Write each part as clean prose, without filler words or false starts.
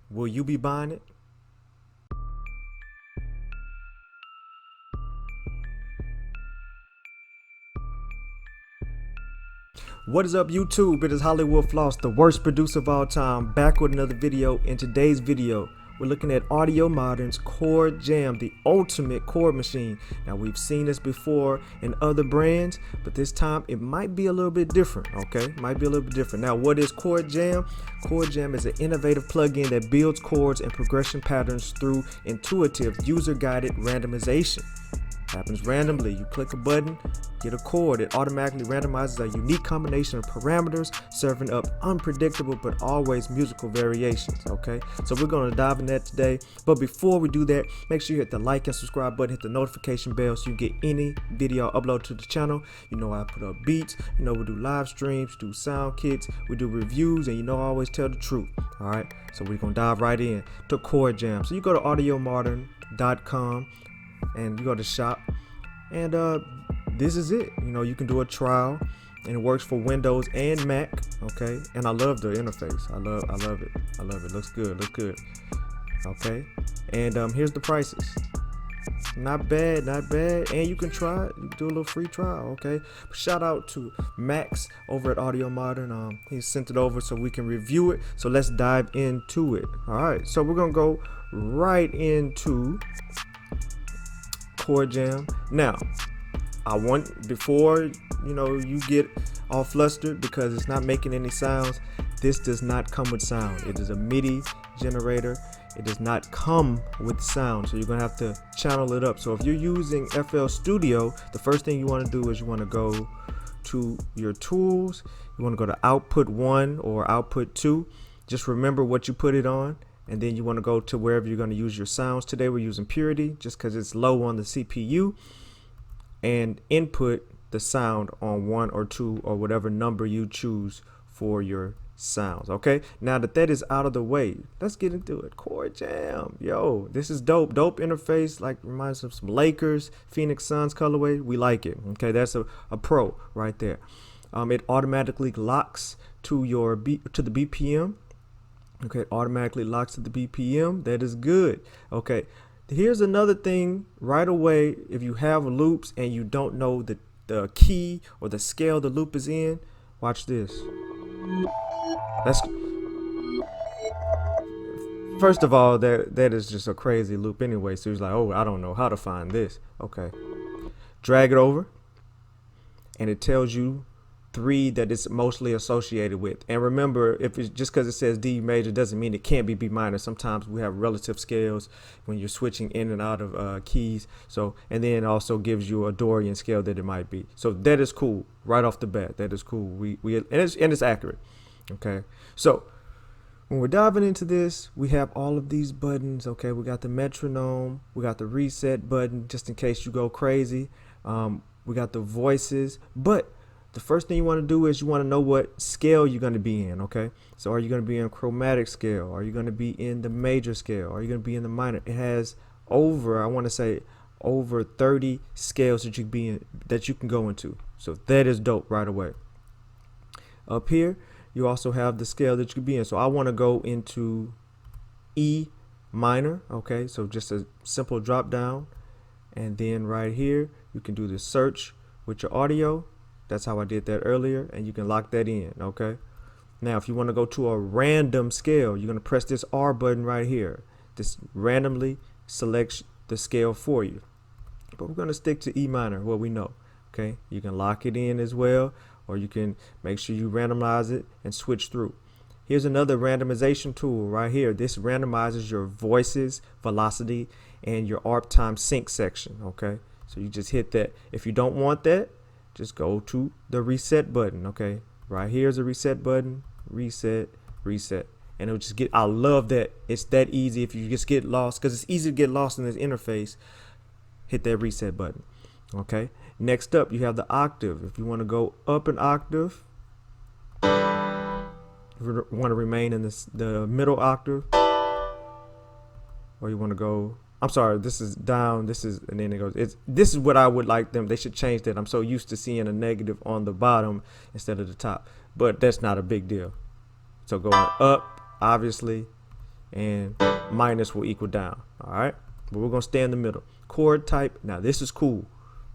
Will you be buying it? What is up, YouTube? It is Hollywood Floss, the worst producer of all time, back with another video. In today's video, we're looking at Audiomodern's Chordjam, the ultimate chord machine. Now, we've seen this before in other brands, but this time it might be a little bit different, okay? Might be a little bit different. Now, what is Chordjam? Chordjam is an innovative plugin that builds chords and progression patterns through intuitive, user-guided randomization. Happens randomly. You click a button, get a chord. It automatically randomizes a unique combination of parameters, serving up unpredictable but always musical variations. Okay, so we're going to dive in that today. But before we do that, make sure you hit the like and subscribe button, hit the notification bell so you get any video uploaded to the channel. You know I put up beats. You know we do live streams, do sound kits, we do reviews, and you know I always tell the truth. All right, so we're going to dive right in to Chordjam. So you go to audiomodern.com. and you go to shop, and this is it. You know, you can do a trial, and it works for Windows and Mac. Okay, and I love the interface. I love it. Looks good. Okay, and here's the prices. Not bad. And you can try it. You can do a little free trial. Okay, shout out to Max over at Audiomodern. He sent it over so we can review it. So let's dive into it. All right, so we're gonna go right into Chordjam. Now, I want, before you get all flustered because it's not making any sounds, this does not come with sound. It is a MIDI generator. It does not come with sound, so you're gonna have to channel it up. So if you're using FL Studio, the first thing you want to do is you want to go to your tools. You want to go to output 1 or output 2. Just remember what you put it on. And then you want to go to wherever you're going to use your sounds. Today we're using Purity just because it's low on the CPU, and input the sound on 1 or 2 or whatever number you choose for your sounds. Okay, now that is out of the way, let's get into it. Chordjam, yo, this is dope interface, like reminds us of some Lakers, Phoenix Suns colorway. We like it. Okay, that's a pro right there. It automatically locks to the BPM. Okay, it automatically locks to the BPM. That is good. Okay, here's another thing right away. If you have loops and you don't know the key or the scale the loop is in, watch this. First of all, that is just a crazy loop anyway. So he's like, oh, I don't know how to find this. Okay, drag it over, and it tells you 3 that it's mostly associated with. And remember, if it's just because it says D major doesn't mean it can't be B minor. Sometimes we have relative scales when you're switching in and out of keys. So, and then it also gives you a Dorian scale that it might be. So that is cool right off the bat. That is cool. And it's accurate. Okay, so when we're diving into this, we have all of these buttons. Okay, we got the metronome, we got the reset button just in case you go crazy. We got the voices, but the first thing you want to do is you want to know what scale you're going to be in. Okay, so are you going to be in chromatic scale? Are you going to be in the major scale? Are you going to be in the minor? It has over 30 scales that you can go into. So that is dope right away. Up here, you also have the scale that you can be in. So I want to go into E minor. Okay, so just a simple drop down, and then right here you can do the search with your audio. That's how I did that earlier, and you can lock that in. Okay, now if you want to go to a random scale, you're going to press this R button right here. This randomly selects the scale for you, but we're going to stick to E minor, what we know. Okay, you can lock it in as well, or you can make sure you randomize it and switch through. Here's another randomization tool right here. This randomizes your voices, velocity, and your ARP time sync section. Okay, so you just hit that. If you don't want that, just go to the reset button. Okay, right here's a reset button. Reset, and it'll just get. I love that it's that easy. If you just get lost, because it's easy to get lost in this interface, hit that reset button. Okay, next up you have the octave. If you want to go up an octave, you want to remain in the middle octave, or you want to go, I'm sorry, this is down, this is, and then it goes, this is what I would like them, they should change that. I'm so used to seeing a negative on the bottom instead of the top, but that's not a big deal. So going up, obviously, and minus will equal down. All right, but we're gonna stay in the middle. Chord type. Now this is cool.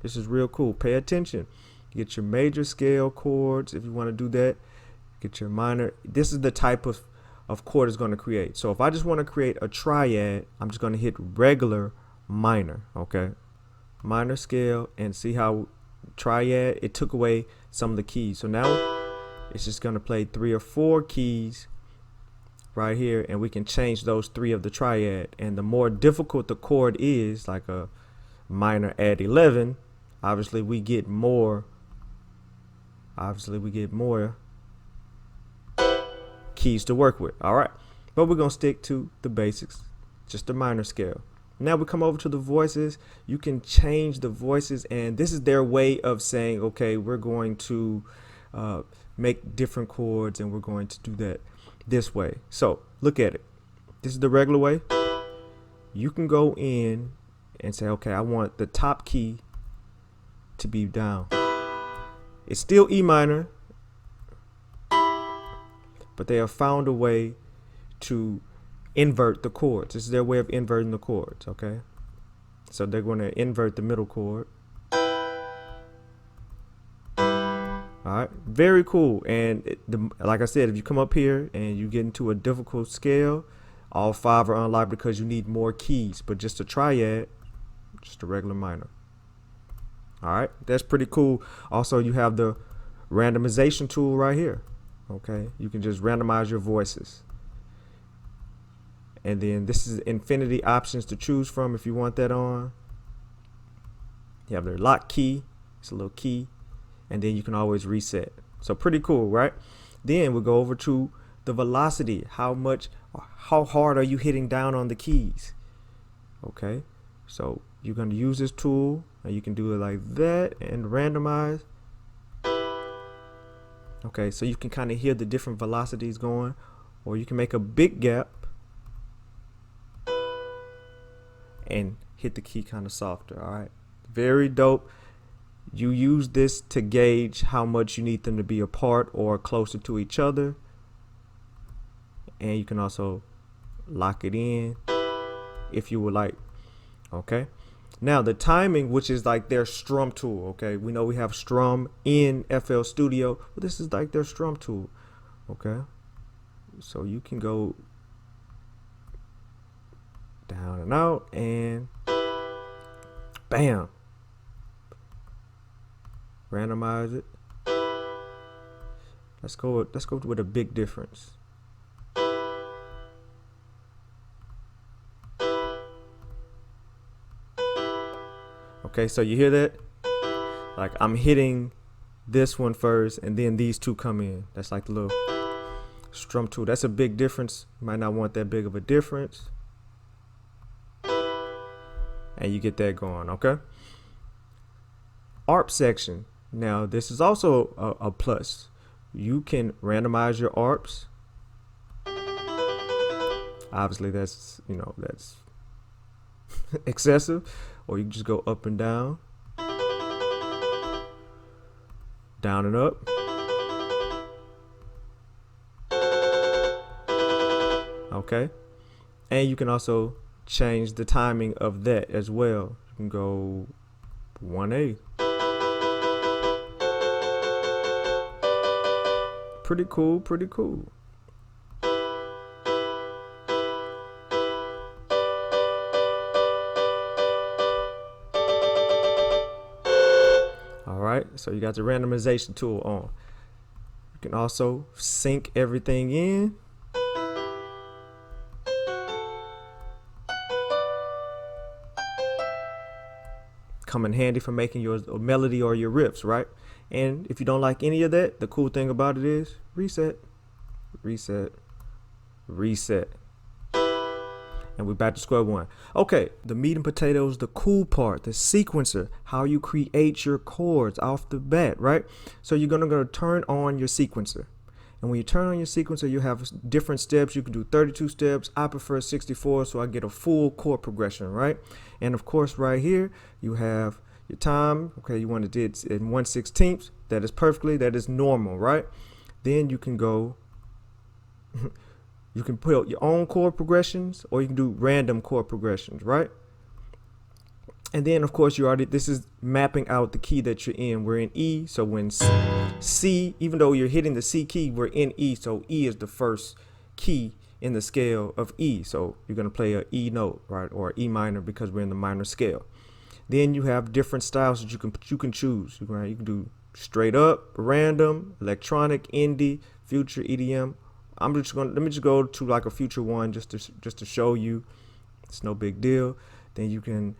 This is real cool. Pay attention. Get your major scale chords if you want to do that. Get your minor. This is the type of chord it's going to create. So if I just want to create a triad, I'm just going to hit regular minor. Okay, minor scale, and see how triad, it took away some of the keys. So now it's just going to play 3 or 4 keys right here, and we can change those 3 of the triad. And the more difficult the chord is, like a minor add 11, obviously we get more keys to work with. All right, but we're gonna stick to the basics, just the minor scale. Now we come over to the voices. You can change the voices, and this is their way of saying, okay, we're going to make different chords, and we're going to do that this way. So look at it. This is the regular way. You can go in and say, okay, I want the top key to be down. It's still E minor, but they have found a way to invert the chords. This is their way of inverting the chords, okay? So they're going to invert the middle chord. All right, very cool. And like I said, if you come up here and you get into a difficult scale, all 5 are unlocked because you need more keys. But just a triad, just a regular minor. All right, that's pretty cool. Also, you have the randomization tool right here. Okay, you can just randomize your voices. And then this is infinity options to choose from if you want that on. You have their lock key. It's a little key. And then you can always reset. So pretty cool, right? Then we'll go over to the velocity. How hard are you hitting down on the keys? Okay, so you're going to use this tool, and you can do it like that and randomize. Okay, so you can kind of hear the different velocities going, or you can make a big gap and hit the key kind of softer. All right, very dope. You use this to gauge how much you need them to be apart or closer to each other. And you can also lock it in if you would like. Okay. Now the timing, which is like their strum tool. Okay. We know we have strum in FL Studio, but this is like their strum tool. Okay. So you can go down and out and bam. Randomize it. Let's go with a big difference. Okay, so you hear that? Like I'm hitting this one first, and then these two come in. That's like the little strum tool. That's a big difference. You might not want that big of a difference. And you get that going, okay? ARP section. Now this is also a plus. You can randomize your ARPs. Obviously that's excessive, or you can just go up and down and up. Okay, and you can also change the timing of that as well. You can go 1/8. Pretty cool, pretty cool. All right, so you got the randomization tool on. You can also sync everything in. Come in handy for making your melody or your riffs, right? And if you don't like any of that, the cool thing about it is reset, reset, reset. And we're back to square one. Okay, the meat and potatoes, the cool part, the sequencer, how you create your chords off the bat, right? So you're gonna turn on your sequencer. And when you turn on your sequencer, you have different steps. You can do 32 steps. I prefer 64, so I get a full chord progression, right? And of course, right here, you have your time. Okay, you want to do it in 1/16. That is perfectly, that is normal, right? Then you can go You can put your own chord progressions, or you can do random chord progressions, right? And then, of course, this is mapping out the key that you're in. We're in E, so when C, even though you're hitting the C key, we're in E, so E is the first key in the scale of E. So you're going to play a E note, right, or E minor, because we're in the minor scale. Then you have different styles that you can choose. You can do straight up, random, electronic, indie, future, EDM. Let me just go to like a future one just to show you. It's no big deal. Then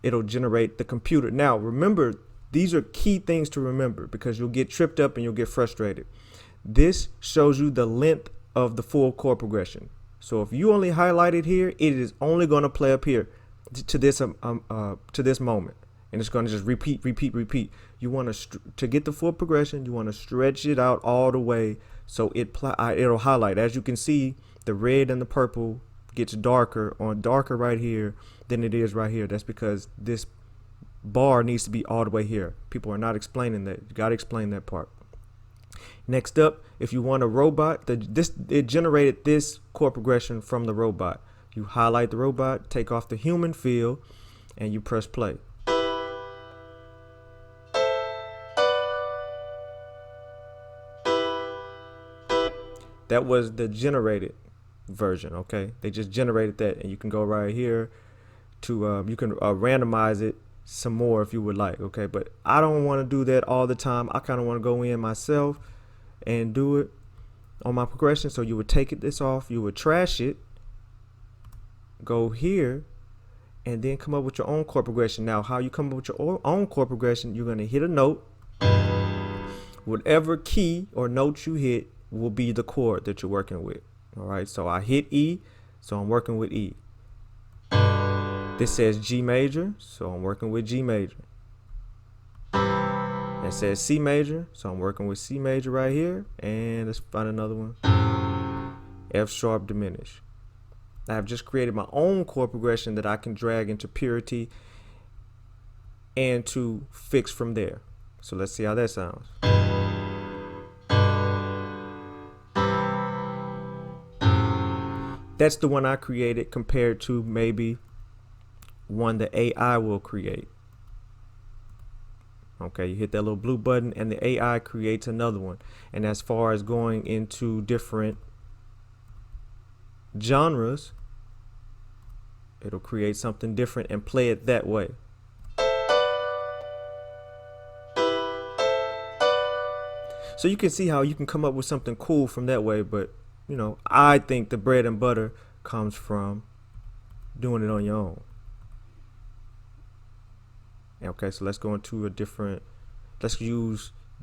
it'll generate the computer. Now remember, these are key things to remember, because you'll get tripped up and you'll get frustrated. This shows you the length of the full chord progression. So if you only highlight it here, it is only going to play up here to this moment, and it's going to just repeat. You want to get the full progression, you want to stretch it out all the way so it'll highlight. As you can see, the red and the purple gets darker right here than it is right here. That's because this bar needs to be all the way here. People are not explaining that. You got to explain that part. Next up, if you want a robot, it generated this chord progression from the robot. You highlight the robot, take off the human feel, and you press play. That was the generated version, okay? They just generated that, and you can go right here to you can randomize it some more if you would like, okay? But I don't want to do that all the time. I kind of want to go in myself and do it on my progression. So you would take this off, you would trash it, go here, and then come up with your own chord progression. Now, how you come up with your own chord progression, you're going to hit a note. Whatever key or note you hit will be the chord that you're working with. All right, so I hit E, so I'm working with E. This says G major, so I'm working with G major. It says C major, so I'm working with C major right here. And let's find another one. F sharp diminished. I have just created my own chord progression that I can drag into purity and to fix from there. So let's see how that sounds. That's the one I created compared to maybe one the AI will create. Okay, you hit that little blue button and the AI creates another one. And as far as going into different genres, it'll create something different and play it that way. So you can see how you can come up with something cool from that way, but you know, I think the bread and butter comes from doing it on your own. Okay, so let's go into a different,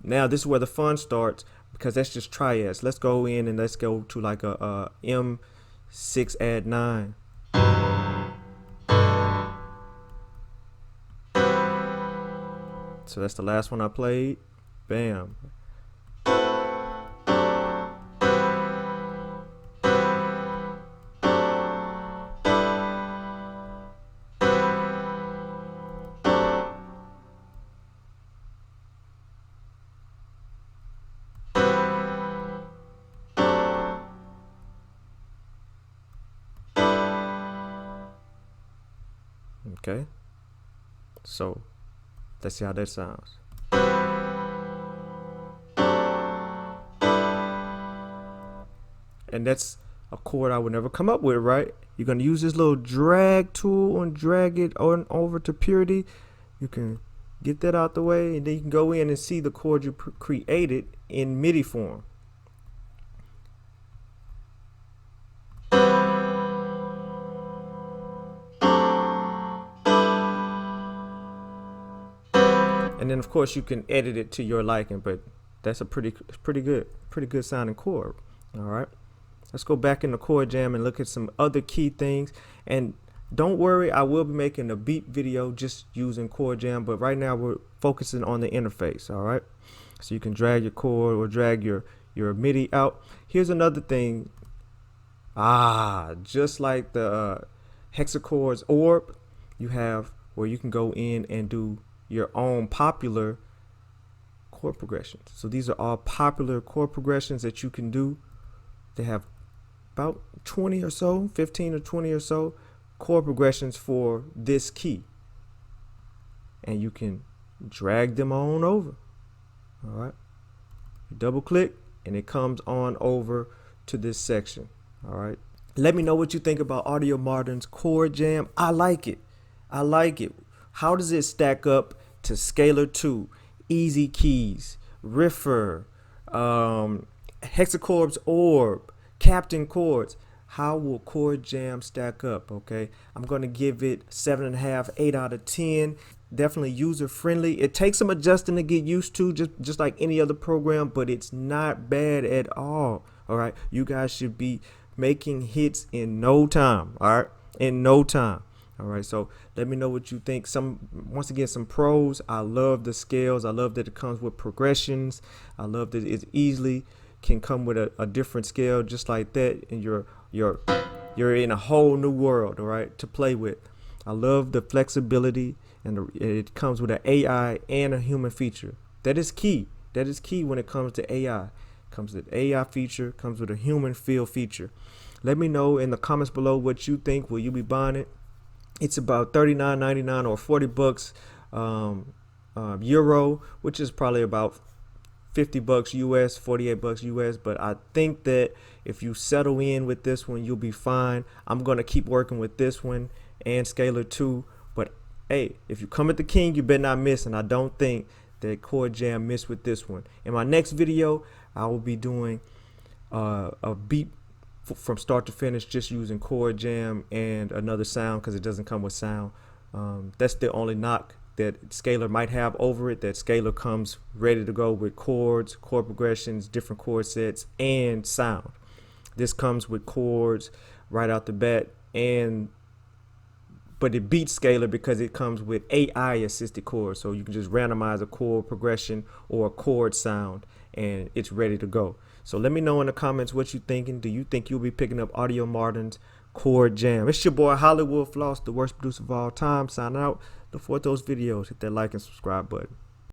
now this is where the fun starts, because that's just triads. Let's go in and let's go to like a M6 add 9. So that's the last one I played. Bam. Okay, so let's see how that sounds. And that's a chord I would never come up with, right? You're going to use this little drag tool and drag it on over to purity. You can get that out the way, and then you can go in and see the chord you created in MIDI form. And then of course you can edit it to your liking, but that's a pretty good sounding chord. All right, let's go back in the chord jam and look at some other key things. And don't worry, I will be making a beat video just using chord jam, but right now we're focusing on the interface. All right, so you can drag your chord or drag your MIDI out. Here's another thing. Just like the hexachords orb, you have where you can go in and do your own popular chord progressions. So these are all popular chord progressions that you can do. They have about 20 or so, 15 or 20 or so chord progressions for this key. And you can drag them on over. All right. You double click and it comes on over to this section. All right. Let me know what you think about Audiomodern's Chordjam. I like it. I like it. How does it stack up to Scalar 2, Easy Keys, Riffer, Hexacorp's Orb, Captain Chords? How will Chordjam stack up? Okay, I'm going to give it 7.5, 8 out of 10. Definitely user friendly. It takes some adjusting to get used to, just like any other program, but it's not bad at all. All right, you guys should be making hits in no time. All right, in no time. All right, so let me know what you think. Once again, some pros. I love the scales. I love that it comes with progressions. I love that it easily can come with a different scale just like that, and you're in a whole new world, all right, to play with. I love the flexibility, and it comes with an AI and a human feature. That is key. That is key when it comes to AI. Comes with AI feature, comes with a human feel feature. Let me know in the comments below what you think. Will you be buying it? It's about $39.99 or $40 euro, which is probably about $50 US, $48 US. But I think that if you settle in with this one, you'll be fine. I'm gonna keep working with this one and Scalar 2. But hey, if you come at the king, you better not miss. And I don't think that Chordjam missed with this one. In my next video, I will be doing a beat from start to finish, just using Chordjam and another sound, because it doesn't come with sound. That's the only knock that Scalar might have over it, that Scalar comes ready to go with chords, chord progressions, different chord sets, and sound. This comes with chords right out the bat, but it beats Scalar because it comes with AI assisted chords. So you can just randomize a chord progression or a chord sound and it's ready to go. So let me know in the comments what you're thinking. Do you think you'll be picking up Audiomodern's Chordjam? It's your boy Hollywood Floss, the worst producer of all time, signing out. Look forward to those videos. Hit that like and subscribe button.